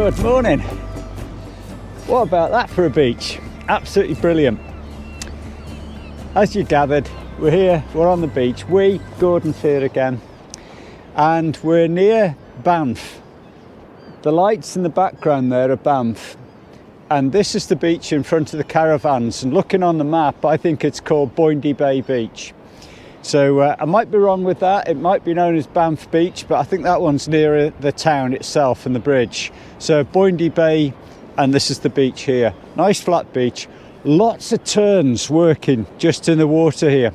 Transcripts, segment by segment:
Good morning. What about that for a beach? Absolutely brilliant. As you gathered, we're on the beach. Gordon's here again, and we're near Banff. The lights in the background there are Banff, and this is the beach in front of the caravans, and looking on the map I think it's called Boyndie Bay Beach. So I might be wrong with that. It might be known as Banff Beach, but I think that one's nearer the town itself and the bridge. So Boyndie Bay, and this is the beach here. Nice flat beach. Lots of terns working just in the water here.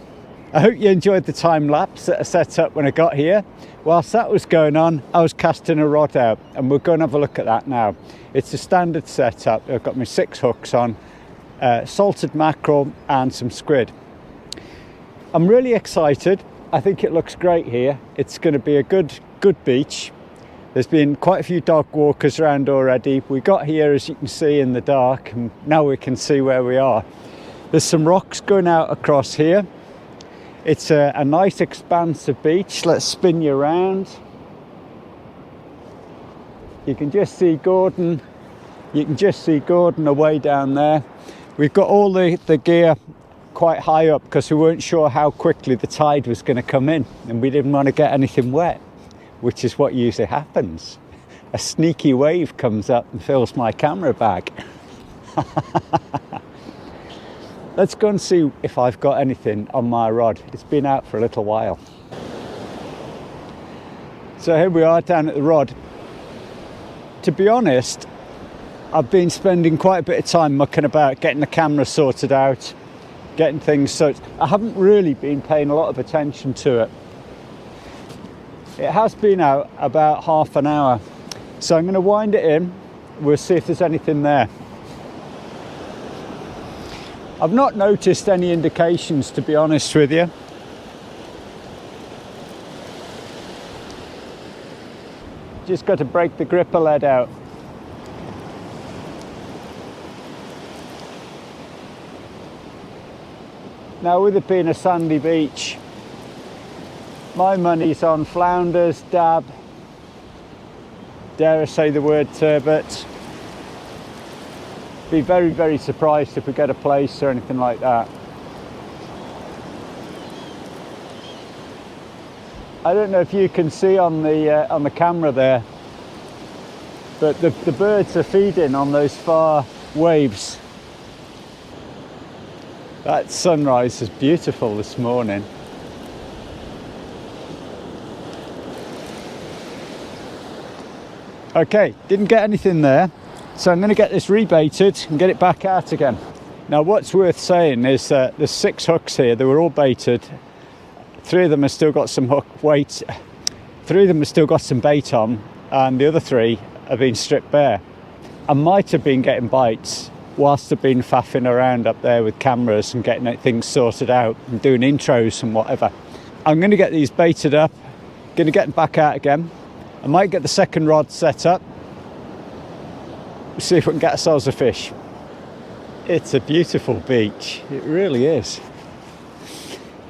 I hope you enjoyed the time lapse that I set up when I got here. Whilst that was going on, I was casting a rod out, and we're going to have a look at that now. It's a standard setup. I've got my 6 hooks on, salted mackerel and some squid. I'm really excited. I think it looks great here. It's going to be a good beach. There's been quite a few dog walkers around already. We got here, as you can see, in the dark, and now we can see where we are. There's some rocks going out across here. It's a nice expansive beach. Let's spin you around. You can just see Gordon. You can just see Gordon away down there. We've got all the gear quite high up because we weren't sure how quickly the tide was going to come in, and we didn't want to get anything wet, which is what usually happens. A sneaky wave comes up and fills my camera bag. Let's go and see if I've got anything on my rod. It's been out for a little while. So here we are down at the rod. To be honest, I've been spending quite a bit of time mucking about, getting the camera sorted out, getting things sorted. I haven't really been paying a lot of attention to it. It has been out about half an hour, so I'm going to wind it in. We'll see if there's anything there. I've not noticed any indications, to be honest with you. Just got to break the gripper lead out. Now, with it being a sandy beach, my money's on flounders, dab, dare I say the word turbot. Be very, very surprised if we get a place or anything like that. I don't know if you can see on the camera there, but the birds are feeding on those far waves. That sunrise is beautiful this morning. Okay, didn't get anything there, so I'm going to get this rebaited and get it back out again. Now, what's worth saying is that there's 6 hooks here. They were all baited. 3 of them have still got some hook weight. 3 of them have still got some bait on, and the other 3 have been stripped bare. I might have been getting bites whilst I've been faffing around up there with cameras and getting things sorted out and doing intros and whatever. I'm going to get these baited up, going to get them back out again. I might get the second rod set up, see if we can get ourselves a fish. It's a beautiful beach, it really is.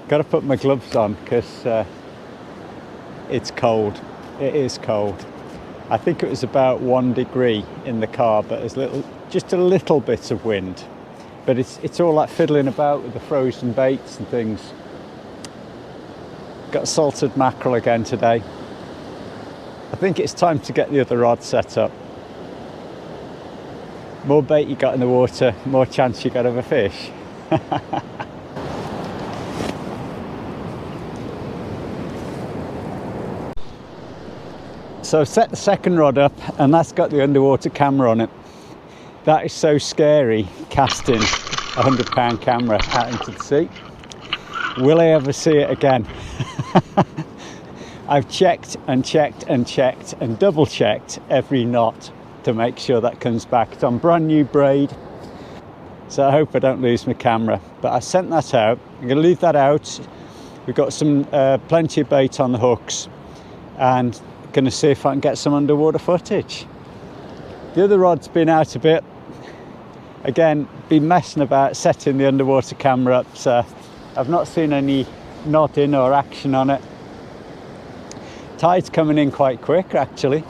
Got to put my gloves on because it's cold. It is cold. I think it was about 1 degree in the car, but there's just a little bit of wind. But it's all like fiddling about with the frozen baits and things. Got salted mackerel again today. I think it's time to get the other rod set up. More bait you got in the water, more chance you got of a fish. So I've set the second rod up, and that's got the underwater camera on it. That is so scary, casting a £100 camera out into the sea. Will I ever see it again? I've checked and checked and checked and double checked every knot to make sure that comes back. It's on brand new braid, so I hope I don't lose my camera. But I sent that out. I'm going to leave that out. We've got some plenty of bait on the hooks, and going to see if I can get some underwater footage. The other rod's been out a bit. Again, been messing about setting the underwater camera up, so I've not seen any nodding or action on it. Tide's coming in quite quick, actually.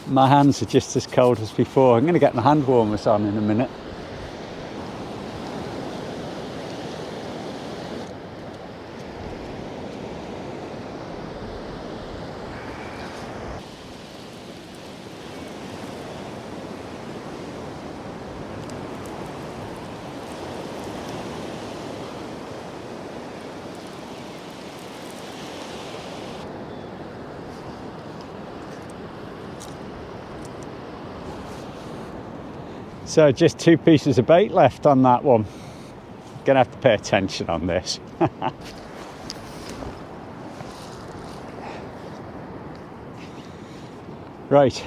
My hands are just as cold as before. I'm going to get my hand warmers on in a minute. So just 2 pieces of bait left on that one. Gonna have to pay attention on this. Right.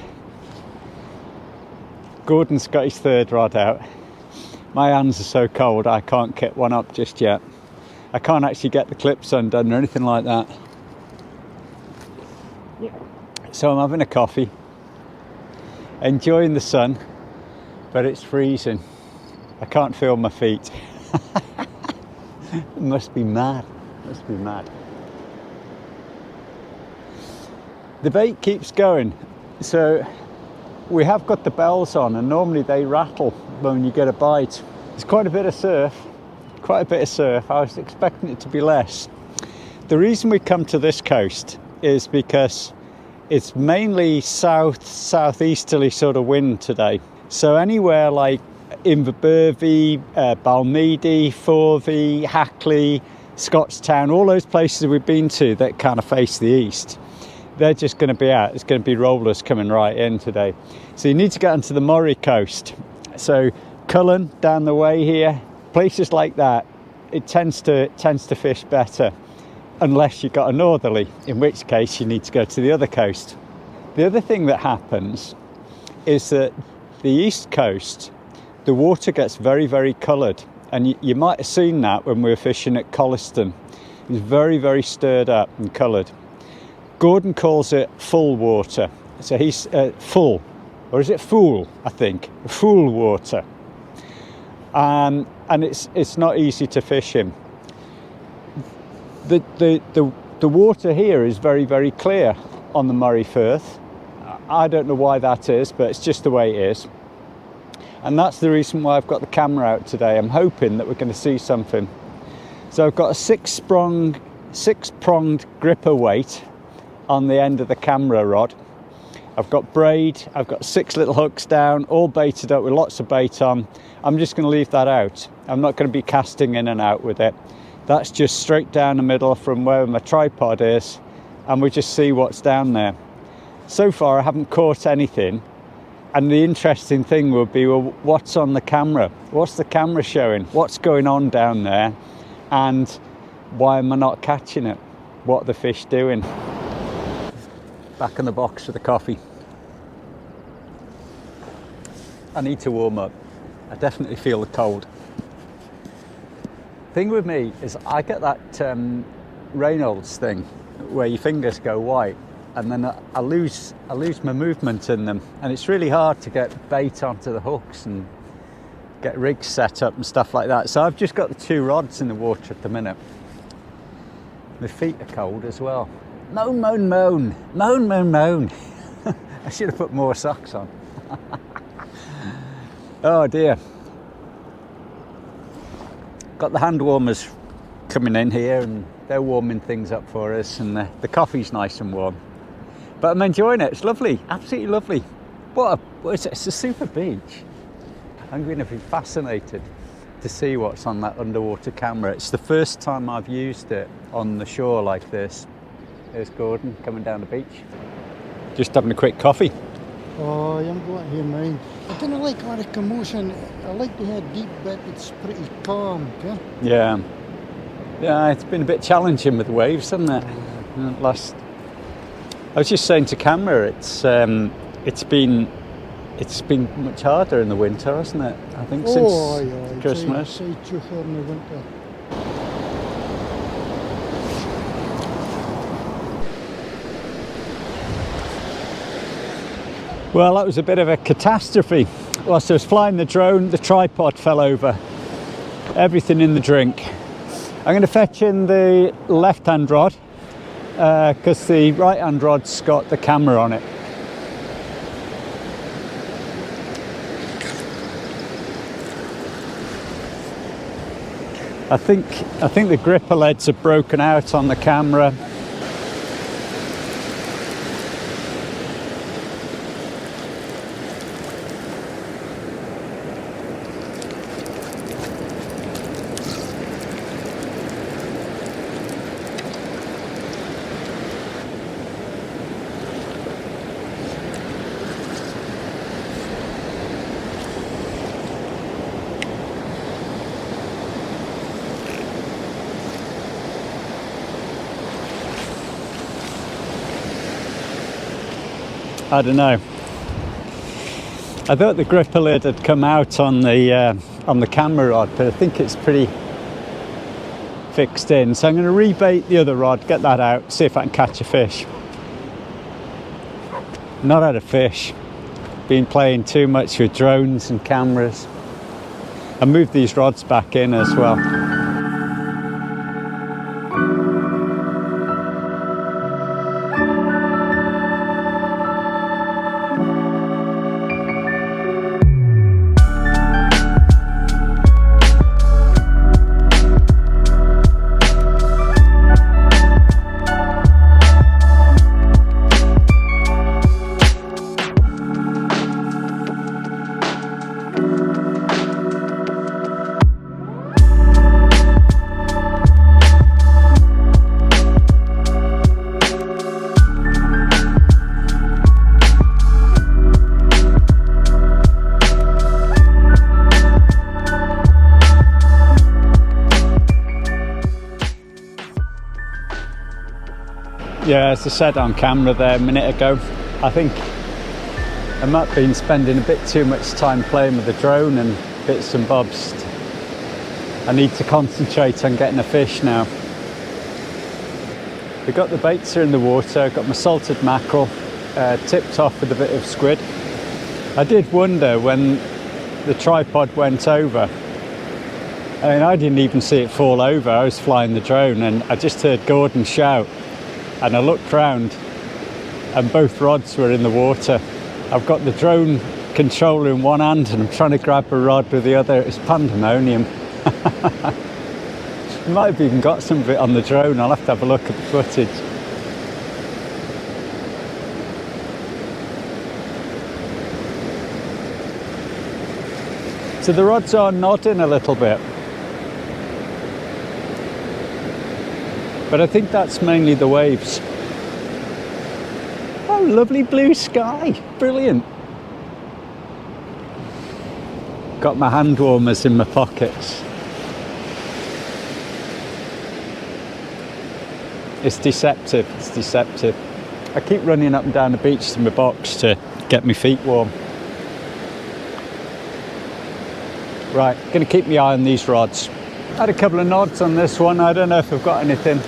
Gordon's got his 3rd rod out. My hands are so cold I can't kit one up just yet. I can't actually get the clips undone or anything like that. So I'm having a coffee, enjoying the sun. But it's freezing. I can't feel my feet. It must be mad. Must be mad. The bait keeps going. So we have got the bells on, and normally they rattle when you get a bite. There's quite a bit of surf. Quite a bit of surf. I was expecting it to be less. The reason we come to this coast is because it's mainly southeasterly sort of wind today. So anywhere like Inverbervie, Balmeedy, Forvey, Hackley, Scottstown, all those places we've been to that kind of face the east, they're just going to be out. It's going to be rollers coming right in today. So you need to get onto the Moray coast. So Cullen down the way here, places like that, it tends to fish better, unless you've got a northerly, in which case you need to go to the other coast. The other thing that happens is that the east coast, the water gets very, very coloured, and you might have seen that when we were fishing at Colliston. It's very, very stirred up and coloured. Gordon calls it full water, so he's full, or is it fool? I think fool water, and it's not easy to fish in. The water here is very, very clear on the Moray Firth. I don't know why that is, but it's just the way it is. And that's the reason why I've got the camera out today. I'm hoping that we're going to see something. So I've got a six-pronged gripper weight on the end of the camera rod. I've got braid, I've got 6 little hooks down, all baited up with lots of bait on. I'm just going to leave that out. I'm not going to be casting in and out with it. That's just straight down the middle from where my tripod is, and we just see what's down there. So far I haven't caught anything, and the interesting thing would be, well, what's on the camera? What's the camera showing? What's going on down there? And why am I not catching it? What are the fish doing? Back in the box for the coffee. I need to warm up. I definitely feel the cold. Thing with me is I get that Reynolds thing where your fingers go white, and then I lose my movement in them, and it's really hard to get bait onto the hooks and get rigs set up and stuff like that. So I've just got the 2 rods in the water at the minute. My feet are cold as well. Moan, moan, moan, moan, moan, moan. I should have put more socks on. Oh dear. Got the hand warmers coming in here, and they're warming things up for us, and the coffee's nice and warm. But I'm enjoying it. It's lovely, absolutely lovely. It's a super beach. I'm going to be fascinated to see what's on that underwater camera. It's the first time I've used it on the shore like this. There's Gordon coming down the beach. Just having a quick coffee. Oh, I'm going to hear mine. I don't like all the commotion. I like to have deep, but it's pretty calm, okay? Yeah. Yeah, it's been a bit challenging with the waves, hasn't it? I was just saying to camera, it's been much harder in the winter, hasn't it? I think since Christmas. It's too hard in the winter. Well, that was a bit of a catastrophe. Whilst I was flying the drone, the tripod fell over. Everything in the drink. I'm going to fetch in the left-hand rod because the right-hand rod's got the camera on it. I think the gripper leads are broken out on the camera. I don't know. I thought the gripper lid had come out on the camera rod, but I think it's pretty fixed in. So I'm going to rebait the other rod, get that out, see if I can catch a fish. Not had a fish. Been playing too much with drones and cameras. I moved these rods back in as well. Yeah, as I said on camera there a minute ago, I think I might have been spending a bit too much time playing with the drone and bits and bobs. I need to concentrate on getting a fish now. We've got the baits are in the water, got my salted mackerel, tipped off with a bit of squid. I did wonder when the tripod went over. I mean, I didn't even see it fall over. I was flying the drone and I just heard Gordon shout. And I looked round and both rods were in the water. I've got the drone controller in one hand and I'm trying to grab a rod with the other. It's pandemonium. Might have even got some of it on the drone. I'll have to have a look at the footage. So the rods are nodding a little bit. But I think that's mainly the waves. Oh, lovely blue sky. Brilliant. Got my hand warmers in my pockets. It's deceptive, it's deceptive. I keep running up and down the beach to my box to get my feet warm. Right, gonna keep my eye on these rods. Had a couple of nods on this one. I don't know if I've got anything.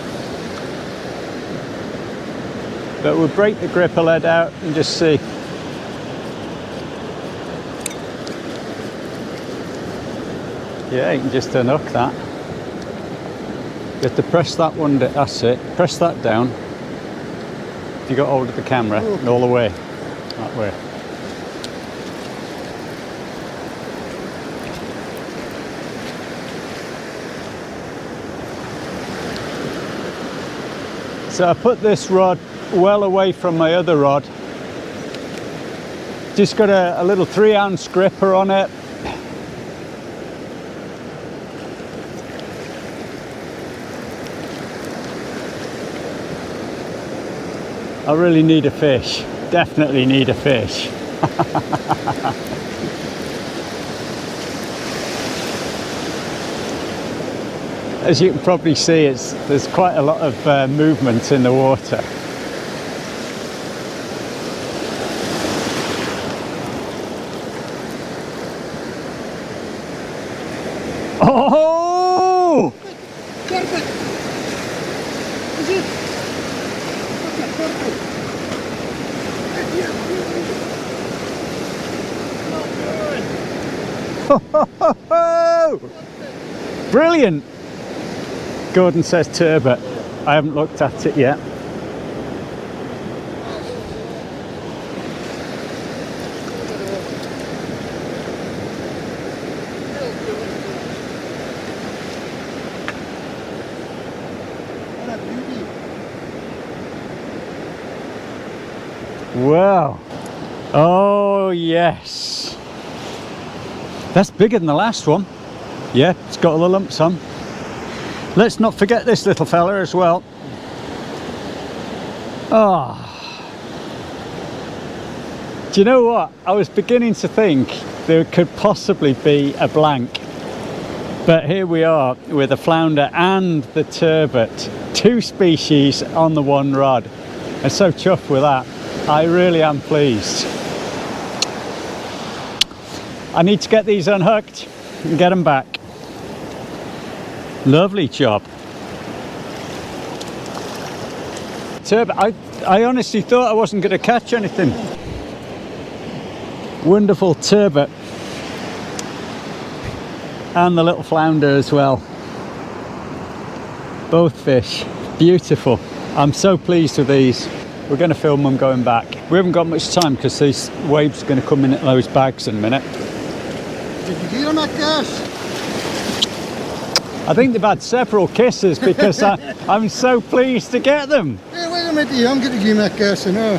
But we'll break the gripper lead out and just see. Yeah, you can just unhook that. You have to press that one, that's it. Press that down. If you got hold of the camera, and all the way. That way. So I put this rod well away from my other rod. Just got a little 3-ounce gripper on it. I really need a fish. Definitely need a fish. As you can probably see, there's quite a lot of movement in the water. Oh! Turbot! Is it? Brilliant! Gordon says turbot. I haven't looked at it yet. Wow. Oh yes. That's bigger than the last one. Yeah, it's got all the lumps on. Let's not forget this little fella as well. Oh. Do you know what? I was beginning to think there could possibly be a blank. But here we are with the flounder and the turbot. 2 species on the one rod. I'm so chuffed with that. I really am pleased. I need to get these unhooked and get them back. Lovely job. Turbot, I honestly thought I wasn't going to catch anything. Wonderful turbot. And the little flounder as well. Both fish, beautiful. I'm so pleased with these. We're going to film them going back. We haven't got much time because these waves are going to come in at those bags in a minute. Did you get them at gas? I think they've had several kisses because I'm so pleased to get them. Hey, wait a minute, I'm going to give them at gas now.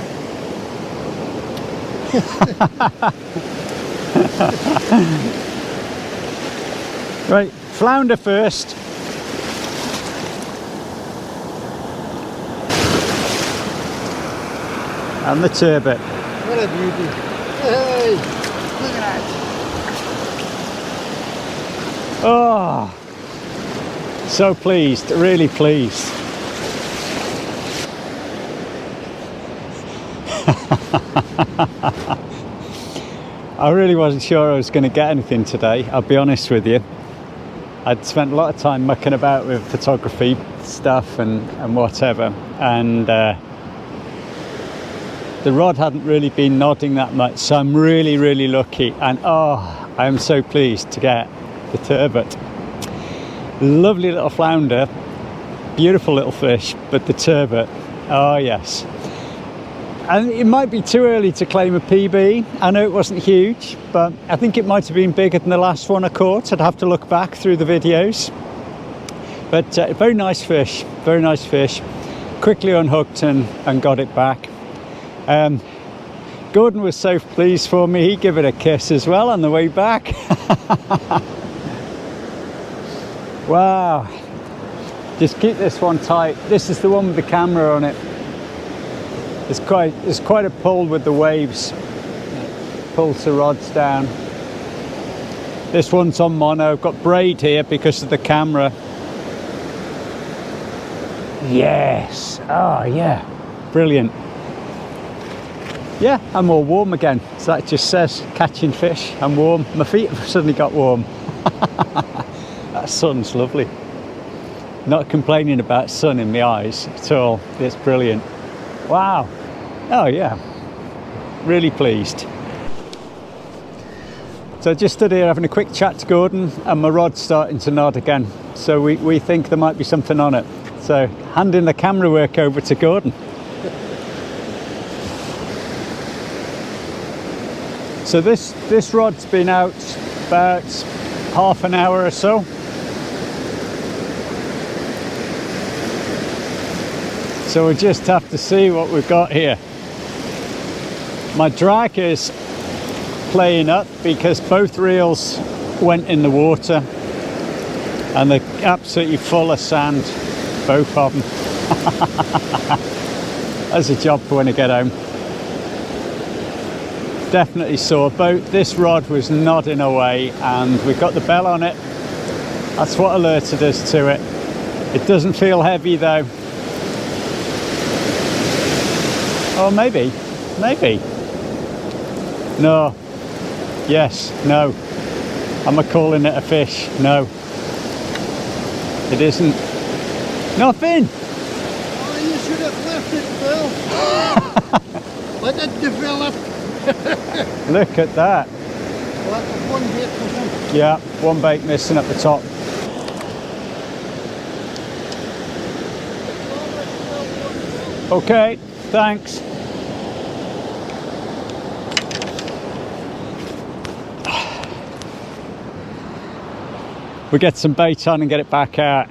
Right, flounder first. And the turbot. What a beauty. Hey, look at that. Oh, so pleased, really pleased. I really wasn't sure I was going to get anything today, I'll be honest with you. I'd spent a lot of time mucking about with photography stuff and whatever, and the rod hadn't really been nodding that much, so I'm really, really lucky. And oh, I am so pleased to get the turbot. Lovely little flounder, beautiful little fish, but the turbot, oh yes. And it might be too early to claim a PB. I know it wasn't huge, but I think it might have been bigger than the last one I caught. I'd have to look back through the videos. But very nice fish, very nice fish. Quickly unhooked and got it back. Gordon was so pleased for me, he gave it a kiss as well on the way back. Wow. Just keep this one tight. This is the one with the camera on it. It's quite a pull with the waves. Pulls the rods down. This one's on mono. I've got braid here because of the camera. Yes. Oh yeah. Brilliant. Yeah, I'm all warm again. So that just says catching fish. I'm warm. My feet have suddenly got warm. That sun's lovely. Not complaining about sun in my eyes at all. It's brilliant. Wow. Oh yeah. Really pleased. So I just stood here having a quick chat to Gordon and my rod's starting to nod again. So we think there might be something on it. So handing the camera work over to Gordon. So this rod's been out about half an hour or so. So we just have to see what we've got here. My drag is playing up because both reels went in the water and they're absolutely full of sand, both of them. That's a job for when I get home. Definitely saw a boat. This rod was nodding away and we've got the bell on it. That's what alerted us to it. It doesn't feel heavy though. Oh, maybe. No. Yes, no. Am I calling it a fish? No. It isn't. Nothing. Oh, you should have left it, Bill. Let it develop. Look at that. Well, that was one bait for him. Yeah, one bait missing at the top. Okay, thanks. We get some bait on and get it back out.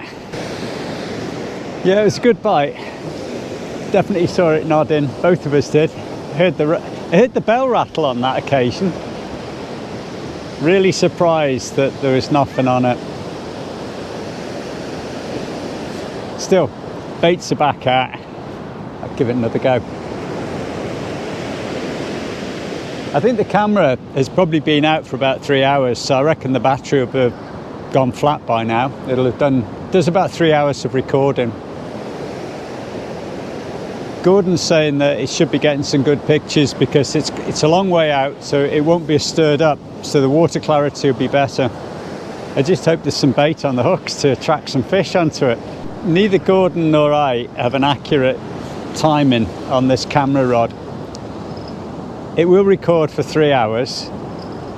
Yeah, it was a good bite. Definitely saw it nodding. Both of us did. Heard the bell rattle on that occasion. Really surprised that there was nothing on it. Still, baits are back out. I'll give it another go. I think the camera has probably been out for about 3 hours, so I reckon the battery will have gone flat by now. It'll have does about 3 hours of recording. Gordon's saying that it should be getting some good pictures because it's a long way out, so it won't be as stirred up, so the water clarity will be better. I just hope there's some bait on the hooks to attract some fish onto it. Neither Gordon nor I have an accurate timing on this camera rod. It will record for 3 hours.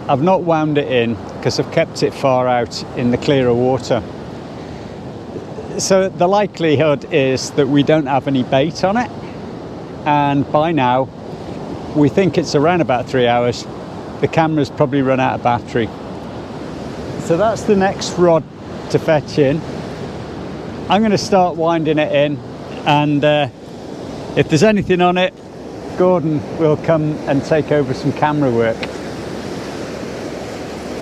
I've not wound it in because I've kept it far out in the clearer water. So the likelihood is that we don't have any bait on it, and by now we think it's around about 3 hours. The camera's probably run out of battery. So that's the next rod to fetch in. I'm going to start winding it in, and if there's anything on it, Gordon will come and take over some camera work.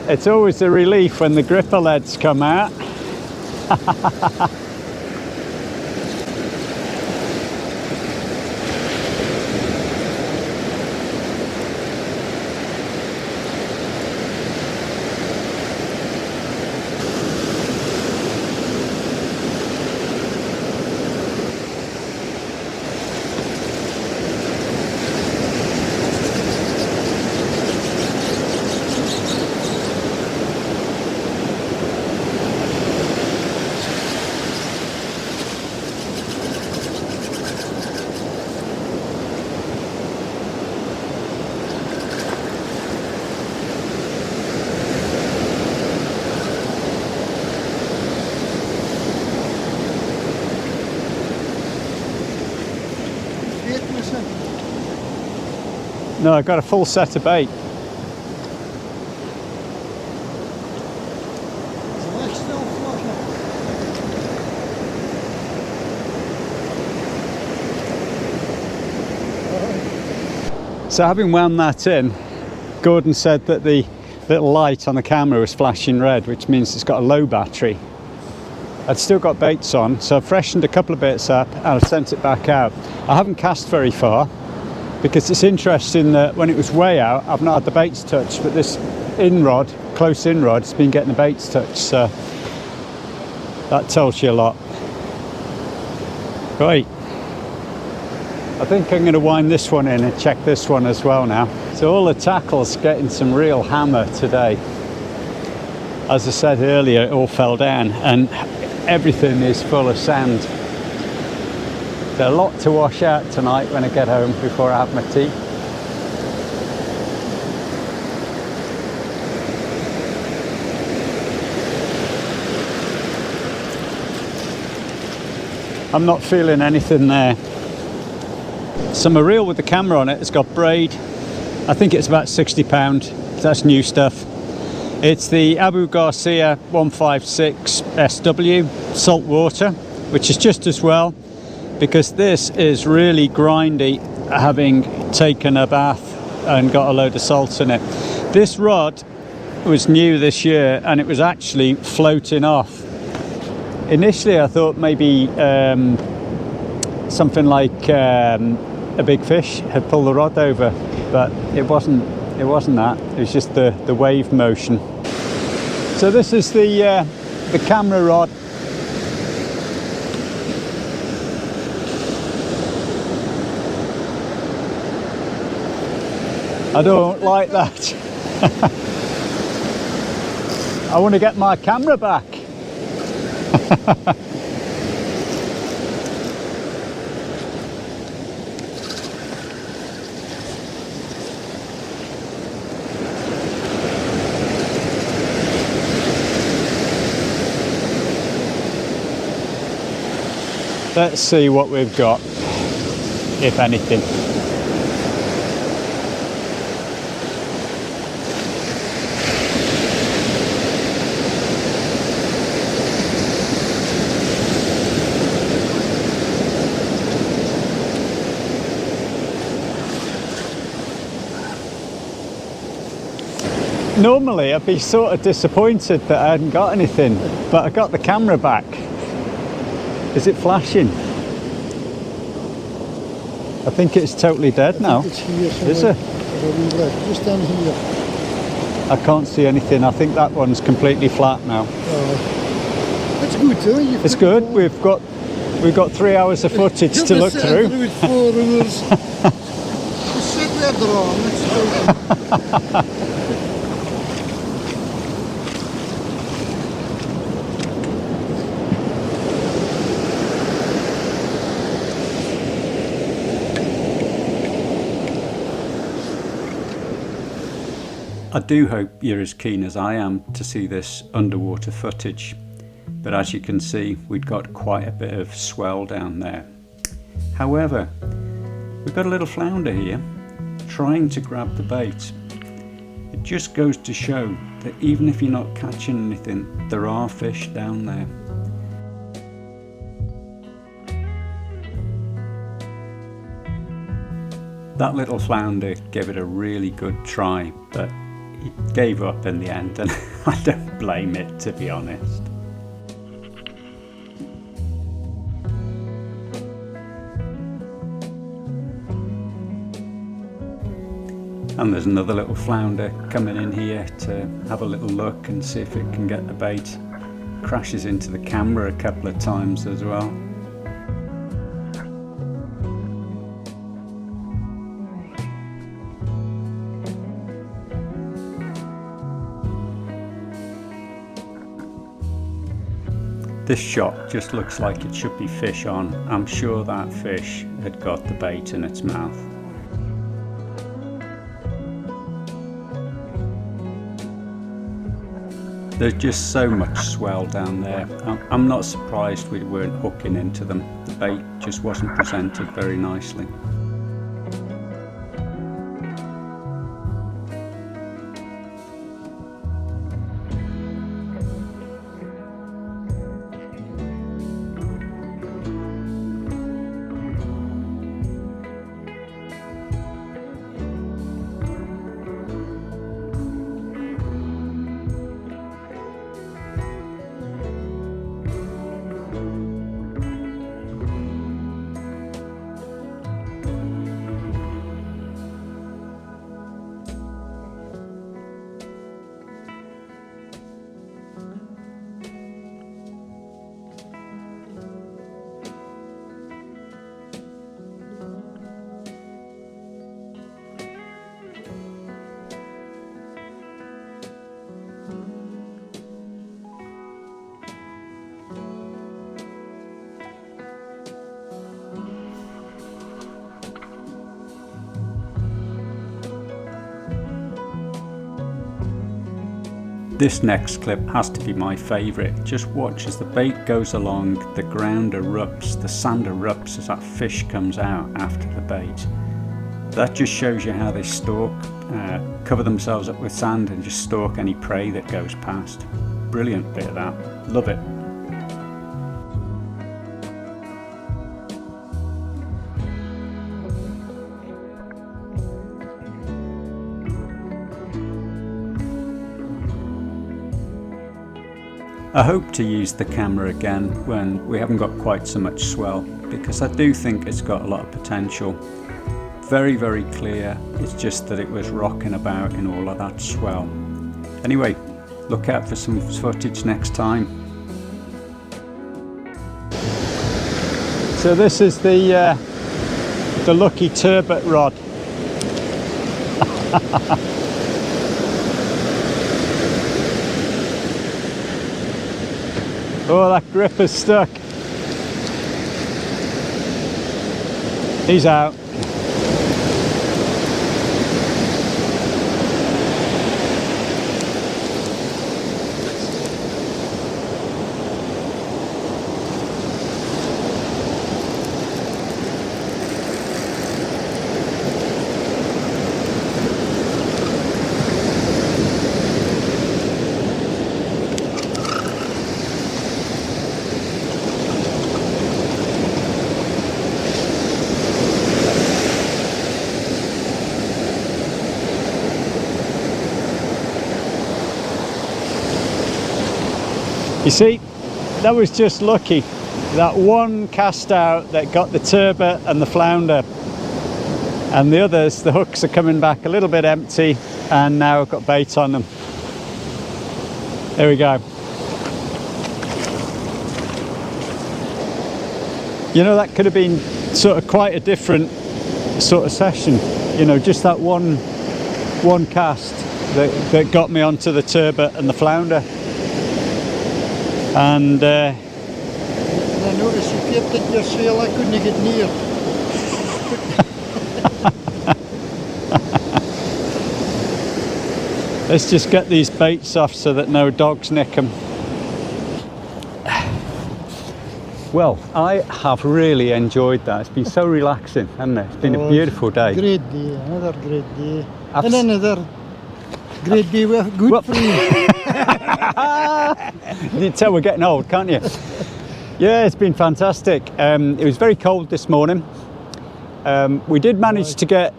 It's always a relief when the gripper leads come out. No, I've got a full set of bait. So having wound that in, Gordon said that the little light on the camera was flashing red, which means it's got a low battery. I'd still got baits on, so I've freshened a couple of bits up and I've sent it back out. I haven't cast very far because it's interesting that when it was way out, I've not had the baits touched, but this in-rod, close in-rod, has been getting the baits touched, so that tells you a lot. Right, I think I'm going to wind this one in and check this one as well now. So all the tackle's getting some real hammer today. As I said earlier, it all fell down and everything is full of sand. There's a lot to wash out tonight when I get home before I have my tea. I'm not feeling anything there. So my reel with the camera on it has got braid. I think it's about £60. That's new stuff. It's the Abu Garcia 156 SW salt water, which is just as well, because this is really grindy, having taken a bath and got a load of salt in it. This rod was new this year and it was actually floating off. Initially I thought maybe something like a big fish had pulled the rod over, but it wasn't that. It was just the wave motion. So this is the camera rod. I don't like that. I want to get my camera back. Let's see what we've got, if anything. Normally I'd be sort of disappointed that I hadn't got anything, but I got the camera back. Is it flashing? I think it's totally dead now. It's here Is it? Just down here. I can't see anything. I think that one's completely flat now. That's good though. It's good. We've got 3 hours of footage to look through. 4 hours. Just sit there, draw. I do hope you're as keen as I am to see this underwater footage, but as you can see, we've got quite a bit of swell down there. However, we've got a little flounder here trying to grab the bait. It just goes to show that even if you're not catching anything, there are fish down there. That little flounder gave it a really good try, but he gave up in the end, and I don't blame it, to be honest. And there's another little flounder coming in here to have a little look and see if it can get the bait. Crashes into the camera a couple of times as well. This shot just looks like it should be fish on. I'm sure that fish had got the bait in its mouth. There's just so much swell down there. I'm not surprised we weren't hooking into them. The bait just wasn't presented very nicely. This next clip has to be my favourite. Just watch as the bait goes along, the ground erupts, the sand erupts as that fish comes out after the bait. That just shows you how they stalk, cover themselves up with sand and just stalk any prey that goes past. Brilliant bit of that, love it. I hope to use the camera again when we haven't got quite so much swell, because I do think it's got a lot of potential. Very, very clear, it's just that it was rocking about in all of that swell. Anyway, look out for some footage next time. So this is the lucky turbot rod. Oh, that gripper's stuck. He's out. You see, that was just lucky. That one cast out that got the turbot and the flounder, and the others, the hooks are coming back a little bit empty, and now I've got bait on them. There we go. You know, that could have been sort of quite a different sort of session. You know, just that one cast that got me onto the turbot and the flounder. And I noticed you kept it your sail, I couldn't get near. let's just get these baits off so that no dogs nick them. Well, I have really enjoyed that. It's been so relaxing, hasn't it? It's been a beautiful day. Great day, another great day. And another great day with good friends. You can tell we're getting old, can't you? Yeah, it's been fantastic. It was very cold this morning. We did manage to get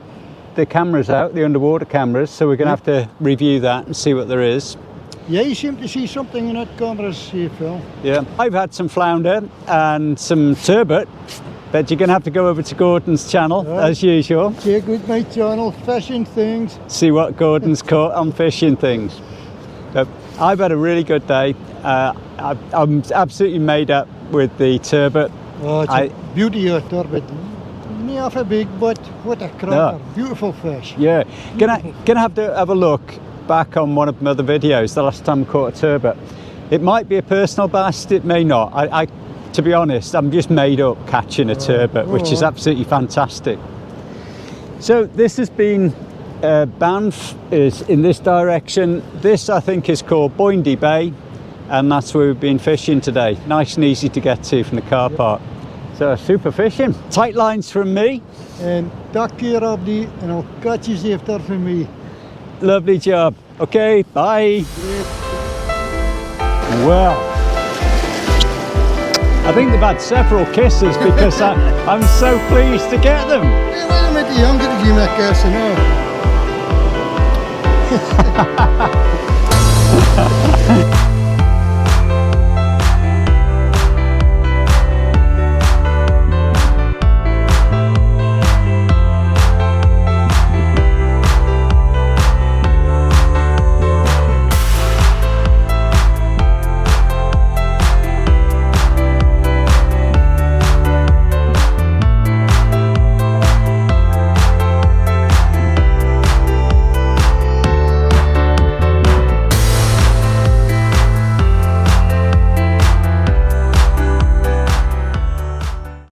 the cameras out, the underwater cameras, so we're going to have to review that and see what there is. Yeah, you seem to see something in that camera, Phil. Yeah, I've had some flounder and some turbot, but you're going to have to go over to Gordon's channel, as usual. Check with my channel, Fishing Things. See what Gordon's caught on Fishing Things. But I've had a really good day. I'm absolutely made up with the turbot. Oh, it's a beauty of turbot. Not half a big, but what a cracker. No. Beautiful fish. Yeah, gonna have to have a look back on one of my other videos, the last time I caught a turbot. It might be a personal best, it may not. I to be honest, I'm just made up catching a turbot, which is absolutely fantastic. So this has been Banff is in this direction. This I think is called Boyndie Bay, and that's where we've been fishing today. Nice and easy to get to from the car park. So super fishing. Tight lines from me. And take care of the, and I'll catch you after from me. Lovely job. Okay, bye. Well, I think they've had several kisses because I'm so pleased to get them. Yeah, well, I'm met die I'm going to give me a kiss now.